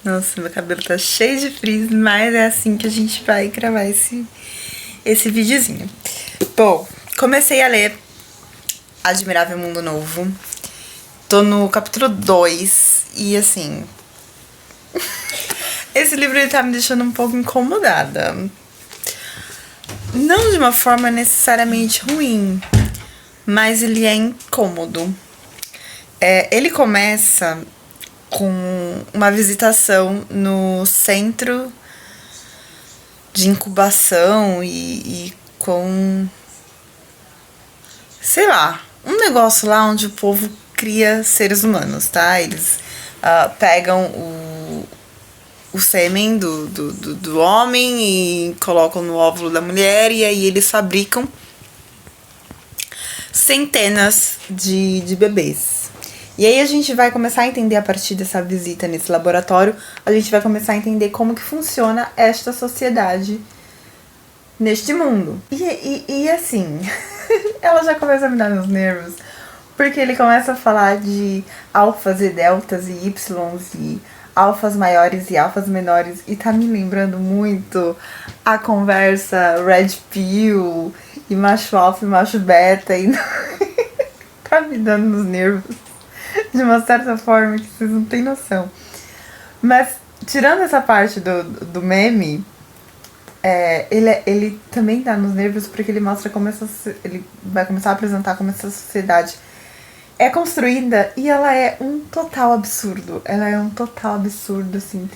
Nossa, meu cabelo tá cheio de frizz, mas é assim que a gente vai gravar esse videozinho. Bom, comecei a ler Admirável Mundo Novo. Tô no capítulo 2 e assim... esse livro ele tá me deixando um pouco incomodada. Não de uma forma necessariamente ruim, mas ele é incômodo. Ele começa com uma visitação no centro de incubação e com, sei lá, um negócio lá onde o povo cria seres humanos, tá? Eles pegam o sêmen do homem e colocam no óvulo da mulher e aí eles fabricam centenas de bebês. E aí a gente vai começar a entender, a partir dessa visita nesse laboratório, a gente vai começar a entender como que funciona esta sociedade neste mundo. E assim, ela já começa a me dar nos nervos, porque ele começa a falar de alfas e deltas e ys e alfas maiores e alfas menores, e tá me lembrando muito a conversa Red Pill e macho alfa e macho beta, e tá me dando nos nervos de uma certa forma que vocês não têm noção. Mas, tirando essa parte do meme, ele também dá nos nervos porque ele mostra como ele vai começar a apresentar como essa sociedade é construída e ela é um total absurdo. Ela é um total absurdo, assim,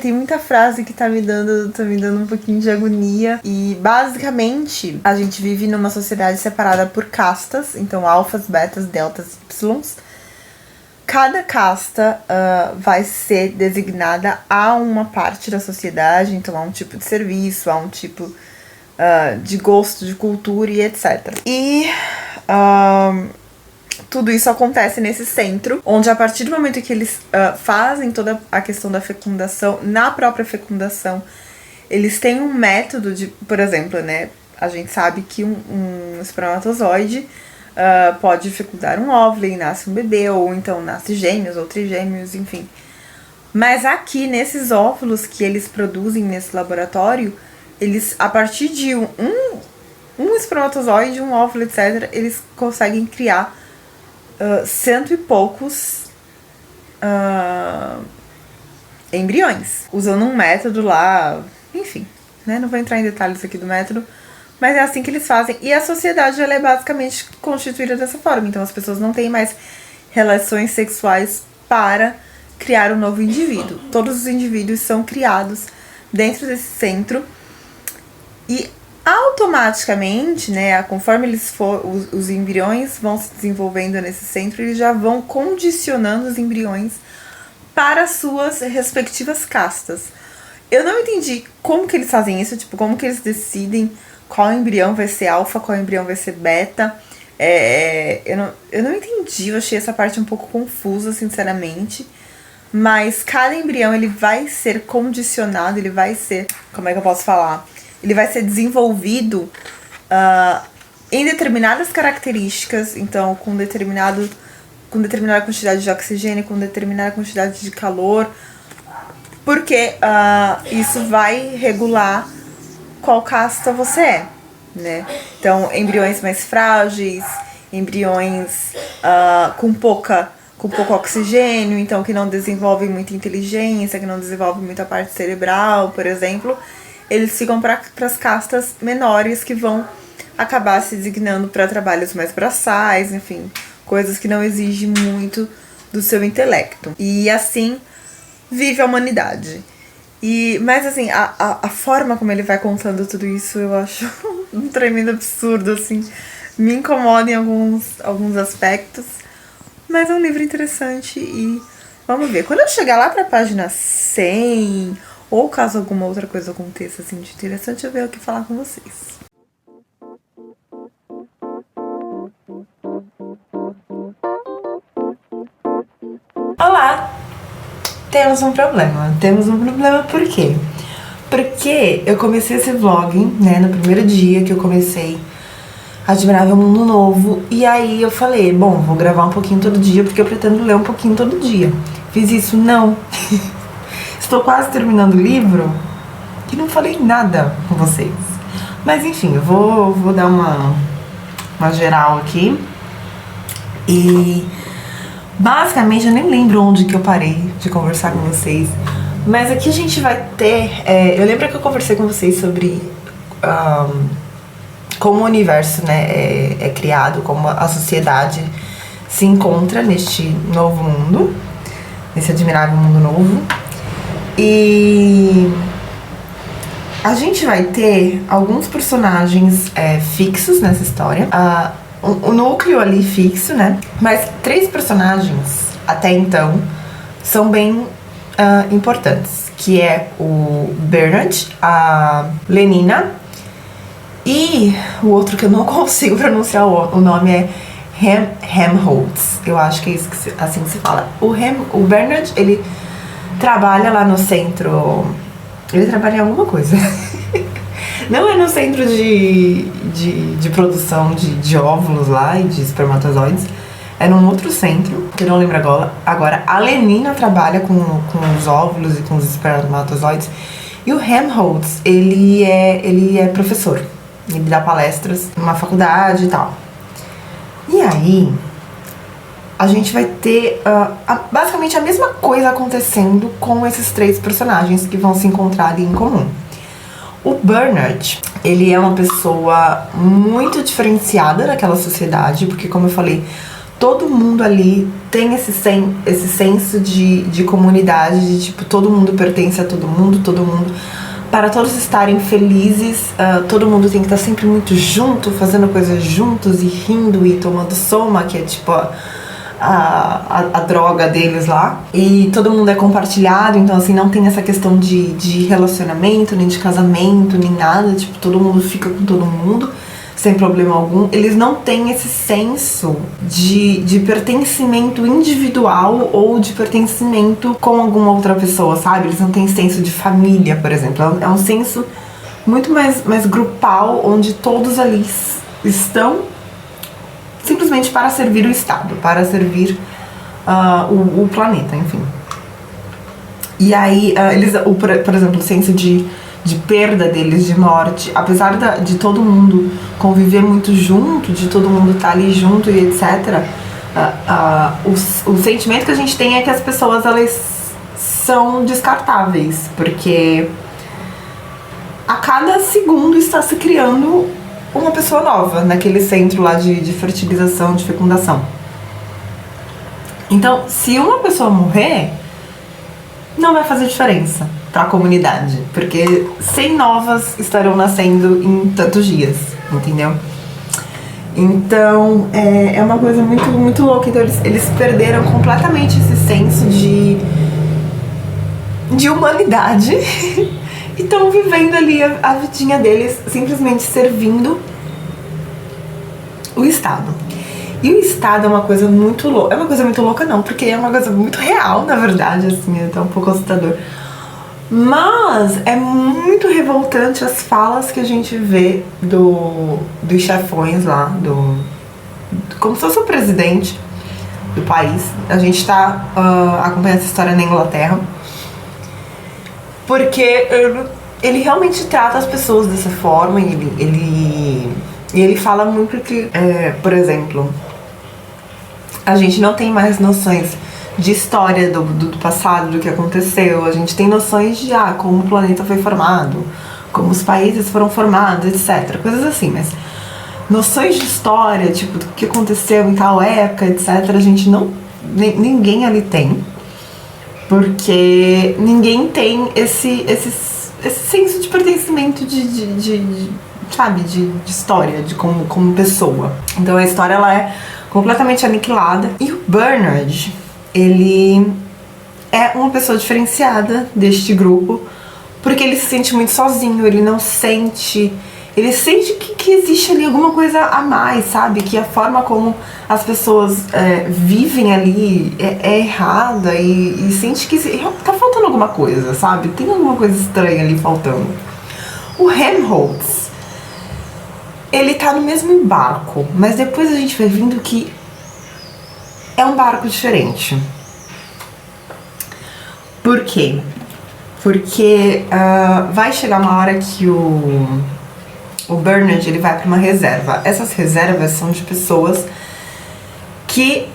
tem muita frase que tá me dando um pouquinho de agonia. E, basicamente, a gente vive numa sociedade separada por castas. Então, alfas, betas, deltas e ys. Cada casta vai ser designada a uma parte da sociedade. Então, a um tipo de serviço, a um tipo de gosto, de cultura e etc. E... tudo isso acontece nesse centro, onde a partir do momento que eles fazem toda a questão da fecundação, na própria fecundação, eles têm um método de, por exemplo, né, a gente sabe que um espermatozoide pode fecundar um óvulo e nasce um bebê, ou então nasce gêmeos ou trigêmeos, enfim. Mas aqui, nesses óvulos que eles produzem nesse laboratório, eles, a partir de um espermatozoide, um óvulo, etc., eles conseguem criar cento e poucos embriões, usando um método lá, enfim, né? Não vou entrar em detalhes aqui do método, mas é assim que eles fazem. E a sociedade, ela é basicamente constituída dessa forma. Então as pessoas não têm mais relações sexuais para criar um novo indivíduo. Todos os indivíduos são criados dentro desse centro e automaticamente, né, conforme os embriões vão se desenvolvendo nesse centro, eles já vão condicionando os embriões para suas respectivas castas. Eu não entendi como que eles fazem isso, tipo, como que eles decidem qual embrião vai ser alfa, qual embrião vai ser beta. Eu não entendi, eu achei essa parte um pouco confusa, sinceramente. Mas cada embrião, ele vai ser condicionado, ele vai ser, como é que eu posso falar? Ele vai ser desenvolvido em determinadas características, então com determinada quantidade de oxigênio, com determinada quantidade de calor, porque isso vai regular qual casta você é, né? Então, embriões mais frágeis, embriões com pouco oxigênio, então que não desenvolvem muita inteligência, que não desenvolvem muita parte cerebral, por exemplo, eles ficam para as castas menores, que vão acabar se designando para trabalhos mais braçais, enfim, coisas que não exigem muito do seu intelecto. E assim vive a humanidade. Mas assim, a forma como ele vai contando tudo isso, eu acho um tremendo absurdo, assim. Me incomoda em alguns aspectos, mas é um livro interessante e vamos ver. Quando eu chegar lá pra página 100, ou caso alguma outra coisa aconteça assim de interessante, eu venho aqui falar com vocês. Olá! Temos um problema por quê? Porque eu comecei esse vlog, né, no primeiro dia que eu comecei Admirável Mundo Novo, e aí eu falei, bom, vou gravar um pouquinho todo dia, porque eu pretendo ler um pouquinho todo dia. Fiz isso? Não. estou quase terminando o livro e não falei nada com vocês. Mas enfim, eu vou dar uma geral aqui. E basicamente eu nem lembro onde que eu parei de conversar com vocês. Mas aqui a gente vai ter... eu lembro que eu conversei com vocês sobre como o universo, né, é criado, como a sociedade se encontra neste novo mundo, nesse admirável mundo novo. E a gente vai ter alguns personagens fixos nessa história. O núcleo ali fixo, né? Mas 3 personagens, até então, são bem importantes. Que é o Bernard, a Lenina e o outro que eu não consigo pronunciar o nome é Helmholtz. Eu acho que é isso assim que se fala. O Bernard, ele trabalha lá no centro... Ele trabalha em alguma coisa. Não é no centro de produção de óvulos lá e de espermatozoides. É num outro centro, que eu não lembro agora. A Lenina trabalha com os óvulos e com os espermatozoides. E o Helmholtz, ele é professor. Ele dá palestras numa faculdade e tal. E aí, a gente vai ter basicamente a mesma coisa acontecendo com esses 3 personagens que vão se encontrar ali em comum. O Bernard, ele é uma pessoa muito diferenciada daquela sociedade, porque como eu falei, todo mundo ali tem esse senso de comunidade, de tipo, todo mundo pertence a todo mundo, para todos estarem felizes, todo mundo tem que estar sempre muito junto, fazendo coisas juntos e rindo e tomando soma, que é tipo a droga deles lá. E todo mundo é compartilhado, então assim, não tem essa questão de relacionamento, nem de casamento, nem nada. Tipo, todo mundo fica com todo mundo, sem problema algum. Eles não têm esse senso de pertencimento individual ou de pertencimento com alguma outra pessoa, sabe? Eles não têm senso de família, por exemplo. É um senso muito mais grupal, onde todos ali estão simplesmente para servir o Estado, para servir o planeta, enfim. E aí, por exemplo, o senso de perda deles, de morte, apesar de todo mundo conviver muito junto, de todo mundo estar ali junto e etc., o sentimento que a gente tem é que as pessoas, elas são descartáveis, porque a cada segundo está se criando uma pessoa nova naquele centro lá de fertilização, de fecundação. Então, se uma pessoa morrer, não vai fazer diferença para a comunidade, porque 100 novas estarão nascendo em tantos dias, entendeu? Então, é uma coisa muito, muito louca. Então, eles perderam completamente esse senso de humanidade e estão vivendo ali a vidinha deles, simplesmente servindo o Estado. E o Estado é uma coisa muito louca. É uma coisa muito louca não, porque é uma coisa muito real, na verdade, assim, é até um pouco assustador. Mas é muito revoltante as falas que a gente vê dos chefões lá, como se fosse o presidente do país. A gente tá acompanhando essa história na Inglaterra, porque ele realmente trata as pessoas dessa forma. E ele fala muito que, por exemplo, a gente não tem mais noções de história do passado, do que aconteceu. A gente tem noções de como o planeta foi formado, como os países foram formados, etc. Coisas assim, mas noções de história, tipo, do que aconteceu em tal época, etc., a gente não... Ninguém ali tem. Porque ninguém tem esse senso de pertencimento sabe, de história, de como pessoa. Então a história, ela é completamente aniquilada. E o Bernard, ele é uma pessoa diferenciada deste grupo, porque ele se sente muito sozinho, ele não sente... Ele sente que existe ali alguma coisa a mais, sabe? Que a forma como as pessoas vivem ali é errada e sente que tá faltando alguma coisa, sabe? Tem alguma coisa estranha ali faltando. O Helmholtz, ele tá no mesmo barco, mas depois a gente vai vendo que é um barco diferente. Por quê? Porque vai chegar uma hora que o Bernard, ele vai para uma reserva. Essas reservas são de pessoas que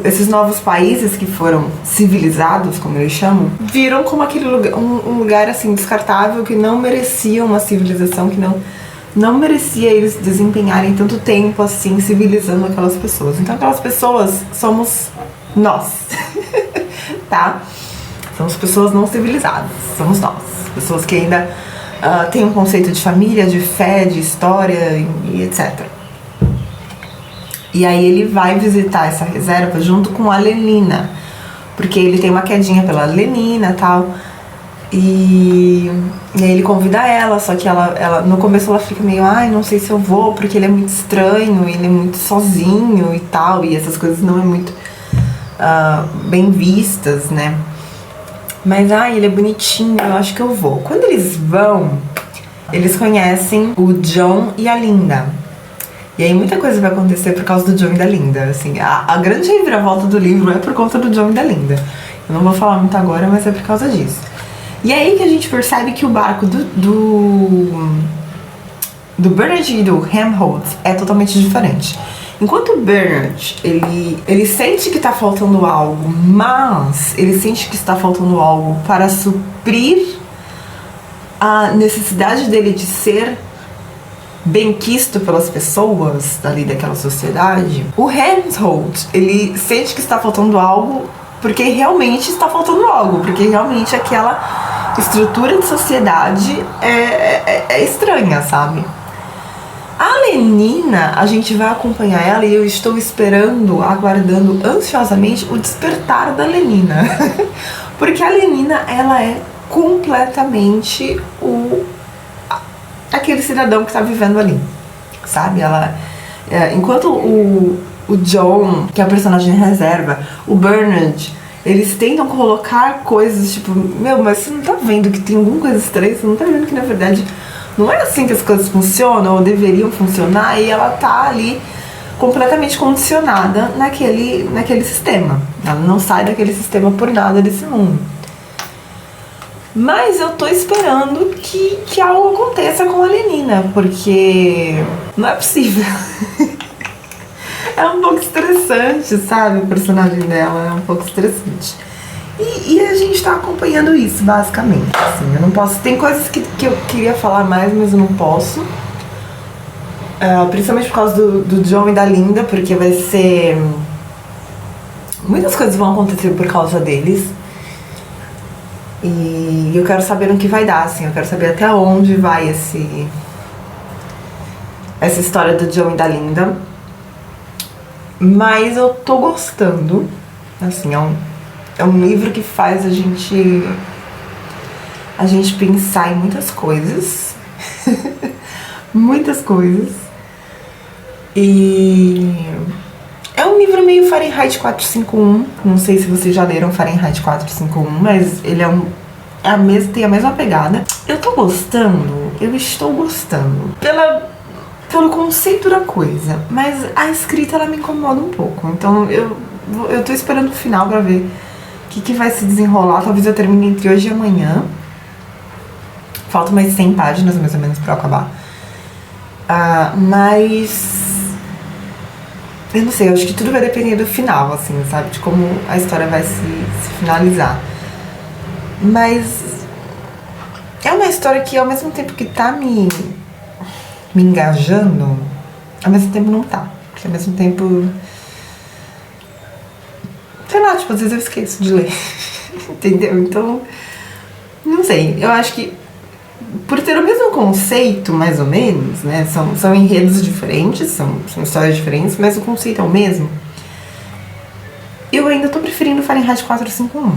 esses novos países que foram civilizados, como eles chamam, viram como aquele lugar, um lugar assim descartável, que não merecia uma civilização, que não merecia eles desempenharem tanto tempo assim civilizando aquelas pessoas. Então aquelas pessoas somos nós, tá? Somos pessoas não civilizadas, somos nós, pessoas que ainda têm um conceito de família, de fé, de história e etc. E aí ele vai visitar essa reserva junto com a Lenina, porque ele tem uma quedinha pela Lenina e tal. E aí ele convida ela, só que ela no começo ela fica meio, ai, não sei se eu vou, porque ele é muito estranho, ele é muito sozinho e tal, e essas coisas não é muito bem vistas, né? Mas, ele é bonitinho, eu acho que eu vou. Quando eles vão, eles conhecem o John e a Linda. E aí muita coisa vai acontecer por causa do John e da Linda, assim, a grande reviravolta do livro é por conta do John e da Linda. Eu não vou falar muito agora, mas é por causa disso. E aí que a gente percebe que o barco do Bernard e do Helmholtz é totalmente diferente. Enquanto o Bernard, ele sente que tá faltando algo, mas ele sente que está faltando algo para suprir a necessidade dele de ser benquisto pelas pessoas ali daquela sociedade. O Helmholtz, ele sente que está faltando algo porque realmente está faltando algo, porque realmente aquela estrutura de sociedade é estranha, sabe? A Lenina, a gente vai acompanhar ela e eu estou aguardando ansiosamente o despertar da Lenina. Porque a Lenina, ela é completamente aquele cidadão que está vivendo ali, sabe? Enquanto o John, que é o personagem de reserva, o Bernard, eles tentam colocar coisas tipo, mas você não tá vendo que tem alguma coisa estranha, você não tá vendo que na verdade não é assim que as coisas funcionam ou deveriam funcionar, e ela tá ali completamente condicionada naquele sistema. Ela não sai daquele sistema por nada desse mundo. Mas eu tô esperando que algo aconteça com a Lenina, porque não é possível. É um pouco estressante, sabe? O personagem dela é um pouco estressante. E a gente tá acompanhando isso, basicamente. Assim, eu não posso. Tem coisas que eu queria falar mais, mas eu não posso. Principalmente por causa do John e da Linda, porque vai ser. Muitas coisas vão acontecer por causa deles. E eu quero saber no que vai dar, assim. Eu quero saber até onde vai essa história do John e da Linda. Mas eu tô gostando. Assim, é um livro que faz a gente pensar em muitas coisas. Muitas coisas. E é um livro meio Fahrenheit 451. Não sei se vocês já leram Fahrenheit 451, mas ele tem a mesma pegada. Eu tô gostando, eu estou gostando pelo conceito da coisa, mas a escrita ela me incomoda um pouco. Então eu tô esperando o final pra ver o que vai se desenrolar. Talvez eu termine entre hoje e amanhã. Faltam mais 100 páginas mais ou menos pra eu acabar. Mas eu não sei, eu acho que tudo vai depender do final, assim, sabe? De como a história vai se finalizar. Mas é uma história que ao mesmo tempo que tá me engajando, ao mesmo tempo não tá. Porque ao mesmo tempo, sei lá, tipo, às vezes eu esqueço de ler. Entendeu? Então, não sei, eu acho que por ter o mesmo conceito, mais ou menos, né? São enredos diferentes, são histórias diferentes, mas o conceito é o mesmo. Eu ainda tô preferindo Fahrenheit 451.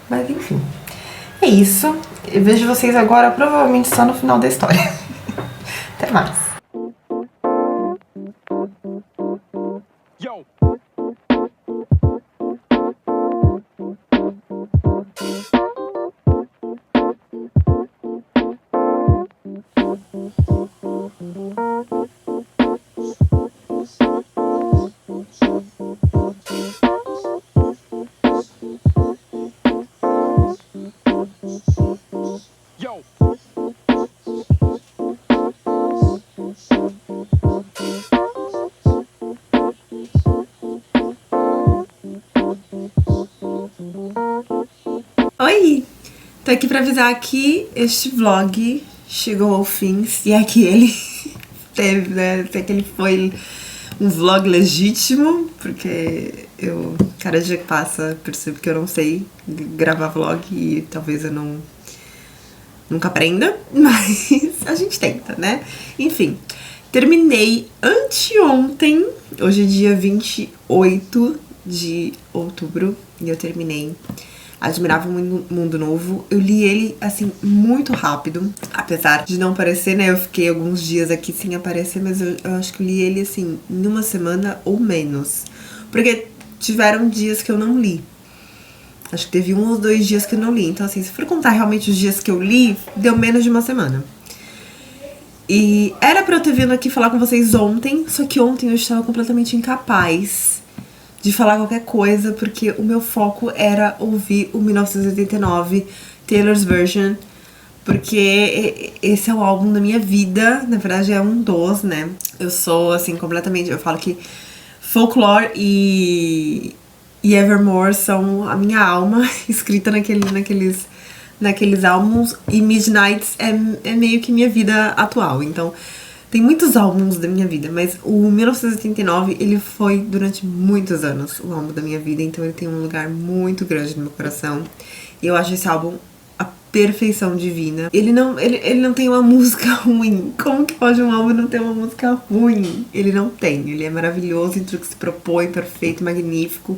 Mas enfim, é isso. Eu vejo vocês agora, provavelmente só no final da história. Até mais. Oi! Tô aqui pra avisar que este vlog chegou ao fim, se é que ele teve, né? Se é que ele foi um vlog legítimo, porque eu, cada dia que passa, percebo que eu não sei gravar vlog e talvez eu nunca aprenda, mas a gente tenta, né? Enfim, terminei anteontem, hoje é dia 28 de outubro, e eu terminei Admirável Mundo Novo. Eu li ele, assim, muito rápido, apesar de não parecer, né? Eu fiquei alguns dias aqui sem aparecer, mas eu acho que eu li ele, assim, em uma semana ou menos. Porque tiveram dias que eu não li. Acho que teve 1 ou 2 dias que eu não li. Então, assim, se for contar realmente os dias que eu li, deu menos de uma semana. E era pra eu ter vindo aqui falar com vocês ontem, só que ontem eu estava completamente incapaz de falar qualquer coisa, porque o meu foco era ouvir o 1989, Taylor's Version, porque esse é o álbum da minha vida, na verdade é um dos, né? Eu sou, assim, completamente... Eu falo que Folklore e Evermore são a minha alma escrita naqueles álbuns, e Midnights é meio que minha vida atual. Então, tem muitos álbuns da minha vida, mas o 1989, ele foi durante muitos anos o álbum da minha vida, então ele tem um lugar muito grande no meu coração. E eu acho esse álbum a perfeição divina. Ele não tem uma música ruim. Como que pode um álbum não ter uma música ruim? Ele não tem. Ele é maravilhoso em tudo que se propõe, perfeito, magnífico.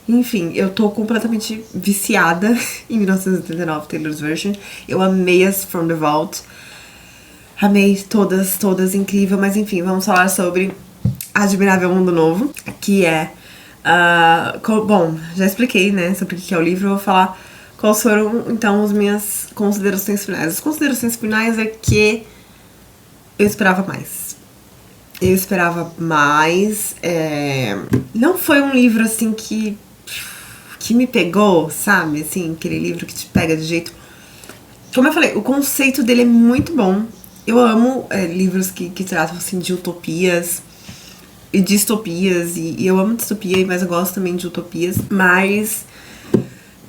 Enfim, eu tô completamente viciada em 1989, Taylor's Version. Eu amei as From the Vault. Amei todas, incrível. Mas enfim, vamos falar sobre Admirável Mundo Novo, que é... bom, já expliquei, né, sobre o que é o livro. Eu vou falar quais foram, então, as minhas considerações finais. As considerações finais é que eu esperava mais. Eu esperava mais. Não foi um livro, assim, que me pegou, sabe? Assim, aquele livro que te pega de jeito... Como eu falei, o conceito dele é muito bom. Eu amo livros que tratam, assim, de utopias e distopias. E eu amo distopia, mas eu gosto também de utopias. Mas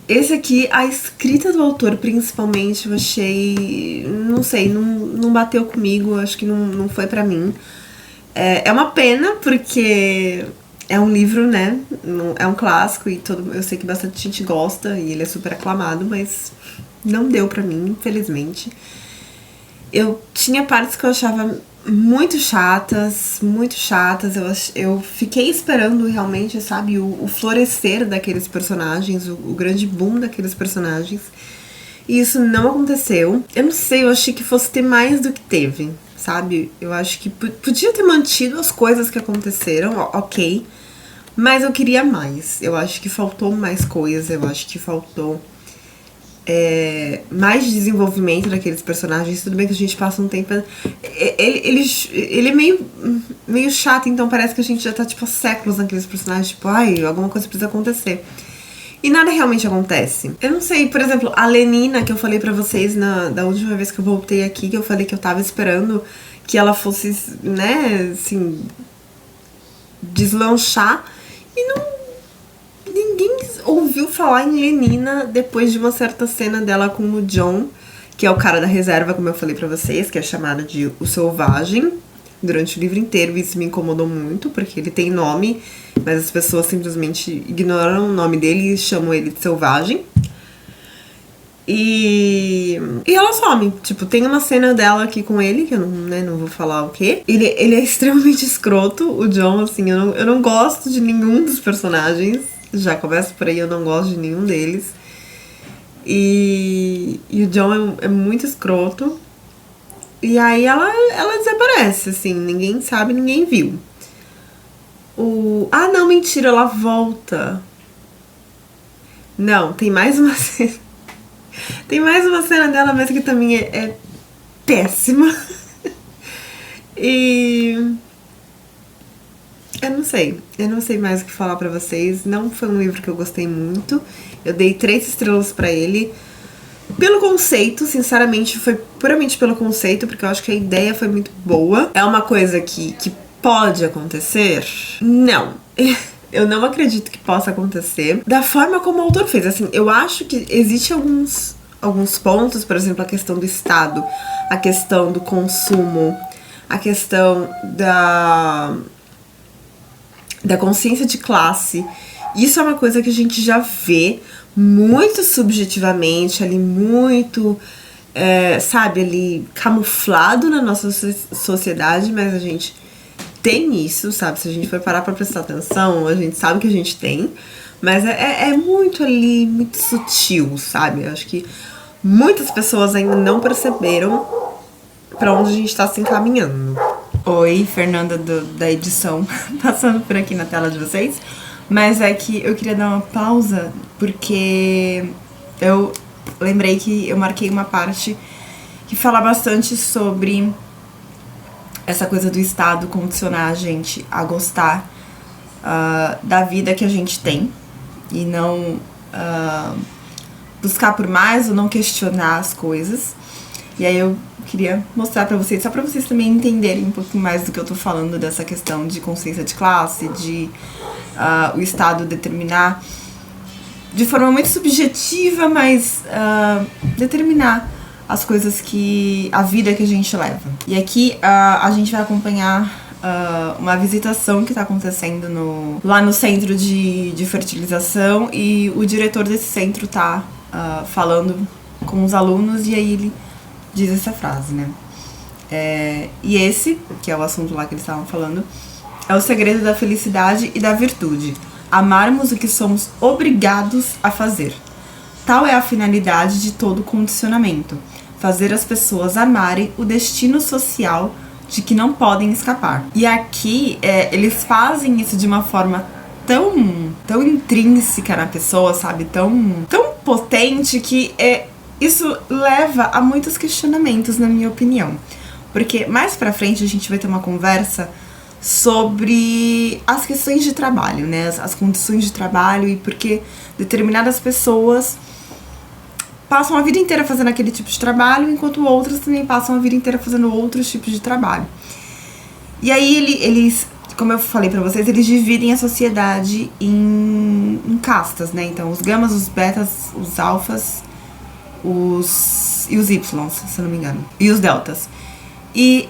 esse aqui, a escrita do autor, principalmente, eu achei... Não sei, não bateu comigo. Acho que não foi pra mim. É uma pena, porque é um livro, né? É um clássico e eu sei que bastante gente gosta e ele é super aclamado, mas não deu pra mim, infelizmente. Eu tinha partes que eu achava muito chatas, muito chatas. Eu fiquei esperando realmente, sabe, o florescer daqueles personagens, o grande boom daqueles personagens. E isso não aconteceu. Eu não sei, eu achei que fosse ter mais do que teve, sabe? Eu acho que podia ter mantido as coisas que aconteceram, ok. Mas eu queria mais. Eu acho que faltou mais coisa, eu acho que faltou... mais desenvolvimento daqueles personagens. Tudo bem que a gente passa um tempo... Ele é meio chato, então parece que a gente já tá, tipo, há séculos naqueles personagens. Tipo, ai, alguma coisa precisa acontecer. E nada realmente acontece. Eu não sei, por exemplo, a Lenina, que eu falei pra vocês da última vez que eu voltei aqui, que eu falei que eu tava esperando que ela fosse, né, assim, deslanchar. E ninguém ouviu falar em Lenina depois de uma certa cena dela com o John, que é o cara da reserva, como eu falei pra vocês, que é chamado de O Selvagem, durante o livro inteiro. Isso me incomodou muito, porque ele tem nome, mas as pessoas simplesmente ignoram o nome dele e chamam ele de Selvagem. E ela some. Tipo, tem uma cena dela aqui com ele, que eu não vou falar o quê. Ele é extremamente escroto, o John, assim, eu não gosto de nenhum dos personagens. Já começa por aí, eu não gosto de nenhum deles. E o John é muito escroto. E aí ela desaparece, assim, ninguém sabe, ninguém viu. Não, mentira, ela volta. Não, tem mais uma cena. Tem mais uma cena dela, mas que também é péssima. E... Eu não sei mais o que falar pra vocês. Não foi um livro que eu gostei muito. Eu dei 3 estrelas pra ele. Pelo conceito, sinceramente, foi puramente pelo conceito, porque eu acho que a ideia foi muito boa. É uma coisa que pode acontecer? Não. Eu não acredito que possa acontecer da forma como o autor fez. Assim, eu acho que existe alguns pontos, por exemplo, a questão do Estado, a questão do consumo, a questão da consciência de classe. Isso é uma coisa que a gente já vê muito subjetivamente, ali muito, sabe, ali camuflado na nossa sociedade, mas a gente tem isso, sabe? Se a gente for parar pra prestar atenção, a gente sabe que a gente tem, mas é muito ali, muito sutil, sabe? Eu acho que muitas pessoas ainda não perceberam pra onde a gente tá se encaminhando. Oi, Fernanda da edição, passando por aqui na tela de vocês. Mas é que eu queria dar uma pausa, porque eu lembrei que eu marquei uma parte que fala bastante sobre essa coisa do Estado condicionar a gente a gostar da vida que a gente tem e não buscar por mais ou não questionar as coisas. E aí eu queria mostrar pra vocês, só pra vocês também entenderem um pouquinho mais do que eu tô falando dessa questão de consciência de classe, de o Estado determinar de forma muito subjetiva, mas determinar as coisas que a vida que a gente leva. E aqui a gente vai acompanhar uma visitação que está acontecendo lá no centro de fertilização, e o diretor desse centro tá falando com os alunos, e aí ele diz essa frase, né? E esse, que é o assunto lá que eles estavam falando, é o segredo da felicidade e da virtude: amarmos o que somos obrigados a fazer. Tal é a finalidade de todo condicionamento: fazer as pessoas amarem o destino social de que não podem escapar. E aqui eles fazem isso de uma forma tão intrínseca na pessoa, sabe? Tão potente que isso leva a muitos questionamentos, na minha opinião. Porque mais pra frente a gente vai ter uma conversa sobre as questões de trabalho, né? As condições de trabalho, e porque determinadas pessoas passam a vida inteira fazendo aquele tipo de trabalho, enquanto outras também passam a vida inteira fazendo outros tipos de trabalho. E aí eles, como eu falei pra vocês, eles dividem a sociedade em castas, né? Então os gamas, os betas, os alfas, e os ys, se eu não me engano, e os deltas. E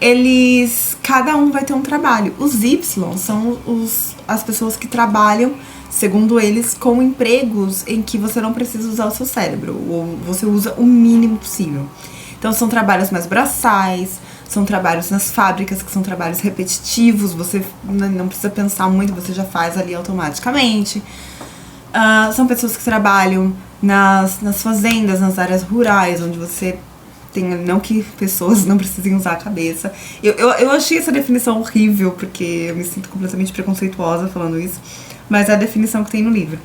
cada um vai ter um trabalho. Os Y são as pessoas que trabalham, segundo eles, com empregos em que você não precisa usar o seu cérebro, ou você usa o mínimo possível. Então são trabalhos mais braçais, são trabalhos nas fábricas, que são trabalhos repetitivos, você não precisa pensar muito, você já faz ali automaticamente. São pessoas que trabalham nas fazendas, nas áreas rurais, onde você não que pessoas não precisem usar a cabeça. Eu achei essa definição horrível, porque eu me sinto completamente preconceituosa falando isso, mas é a definição que tem no livro.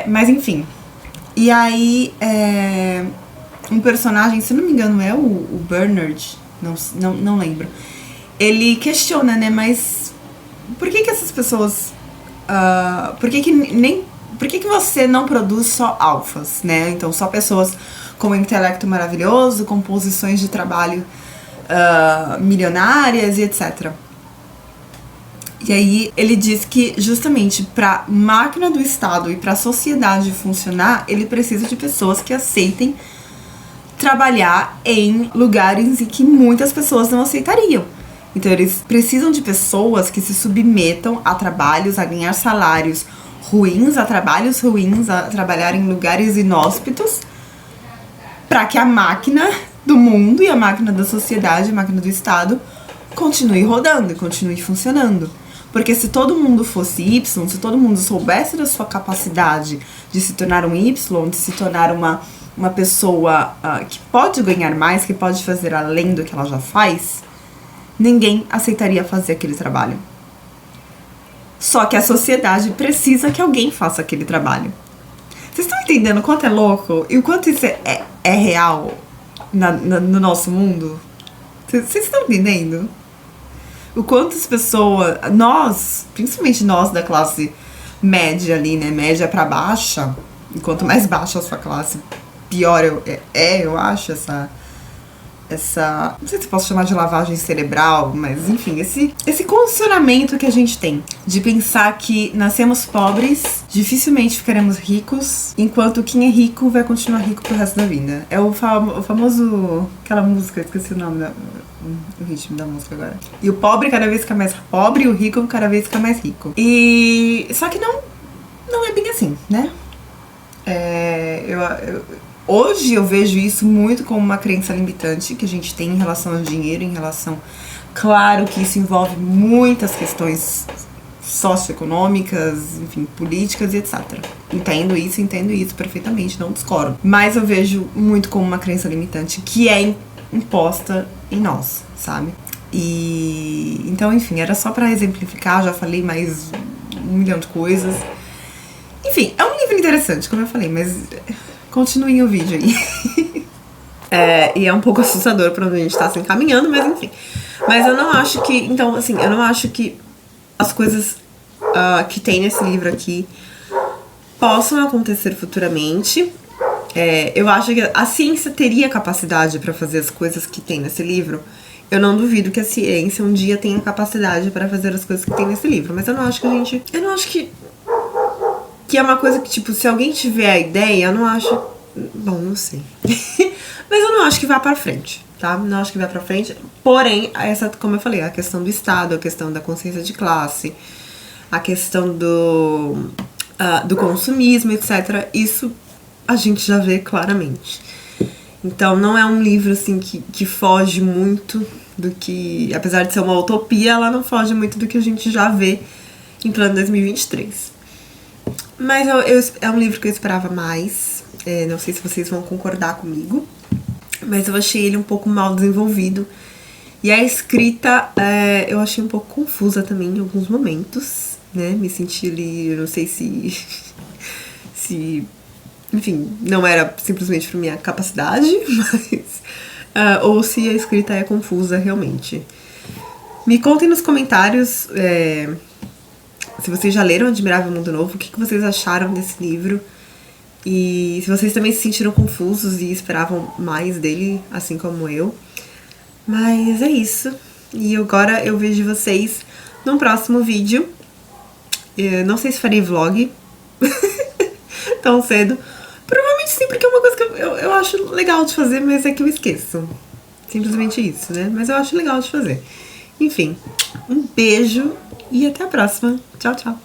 Mas enfim. E aí, um personagem, se não me engano é o Bernard, não lembro, ele questiona, né, mas por que essas pessoas... por que você não produz só alfas, né? Então só pessoas com um intelecto maravilhoso, com posições de trabalho milionárias e etc. E aí ele diz que justamente para máquina do Estado e para a sociedade funcionar, ele precisa de pessoas que aceitem trabalhar em lugares em que muitas pessoas não aceitariam. Então eles precisam de pessoas que se submetam a trabalhos, a ganhar salários ruins, a trabalhos ruins, a trabalhar em lugares inóspitos, para que a máquina do mundo e a máquina da sociedade, a máquina do Estado, continue rodando e continue funcionando. Porque se todo mundo fosse Y, se todo mundo soubesse da sua capacidade de se tornar um Y, de se tornar uma pessoa que pode ganhar mais, que pode fazer além do que ela já faz, ninguém aceitaria fazer aquele trabalho. Só que a sociedade precisa que alguém faça aquele trabalho. Vocês estão entendendo o quanto é louco? E o quanto isso é real no nosso mundo? Vocês estão entendendo? O quanto as pessoas, nós, principalmente nós da classe média ali, né? Média pra baixa. E quanto mais baixa a sua classe, pior eu acho não sei se posso chamar de lavagem cerebral, mas enfim, esse condicionamento que a gente tem de pensar que nascemos pobres, dificilmente ficaremos ricos, enquanto quem é rico vai continuar rico pro resto da vida. É o famoso, aquela música, esqueci o nome o ritmo da música agora. E o pobre cada vez fica mais pobre e o rico cada vez fica mais rico. E só que não é bem assim, né? Hoje eu vejo isso muito como uma crença limitante que a gente tem em relação ao dinheiro, em relação... Claro que isso envolve muitas questões socioeconômicas, enfim, políticas e etc. Entendo isso perfeitamente, não discordo. Mas eu vejo muito como uma crença limitante que é imposta em nós, sabe? E então, enfim, era só pra exemplificar, já falei mais 1 milhão de coisas. Enfim, é um livro interessante, como eu falei, mas continuem o vídeo aí. E é um pouco assustador pra onde a gente tá se encaminhando, mas enfim. Mas eu não acho que... Então, assim, eu não acho que as coisas que tem nesse livro aqui possam acontecer futuramente. Eu acho que a ciência teria capacidade pra fazer as coisas que tem nesse livro. Eu não duvido que a ciência um dia tenha capacidade pra fazer as coisas que tem nesse livro. Mas eu não acho que a gente... Eu não acho que é uma coisa que, tipo, se alguém tiver a ideia, eu não acho... Bom, não sei. Mas eu não acho que vá pra frente, tá? Não acho que vá pra frente. Porém, como eu falei, a questão do Estado, a questão da consciência de classe, a questão do consumismo, etc. Isso a gente já vê claramente. Então, não é um livro, assim, que foge muito do que... Apesar de ser uma utopia, ela não foge muito do que a gente já vê em plano 2023. Mas é um livro que eu esperava mais. Não sei se vocês vão concordar comigo. Mas eu achei ele um pouco mal desenvolvido. E a escrita eu achei um pouco confusa também em alguns momentos, né? Me senti ali, eu não sei se enfim, não era simplesmente por minha capacidade, mas... ou se a escrita é confusa realmente. Me contem nos comentários... se vocês já leram Admirável Mundo Novo, o que vocês acharam desse livro? E se vocês também se sentiram confusos e esperavam mais dele, assim como eu. Mas é isso. E agora eu vejo vocês num próximo vídeo. Não sei se farei vlog tão cedo. Provavelmente sim, porque é uma coisa que eu acho legal de fazer, mas é que eu esqueço. Simplesmente isso, né? Mas eu acho legal de fazer. Enfim, um beijo e até a próxima. Tchau, tchau.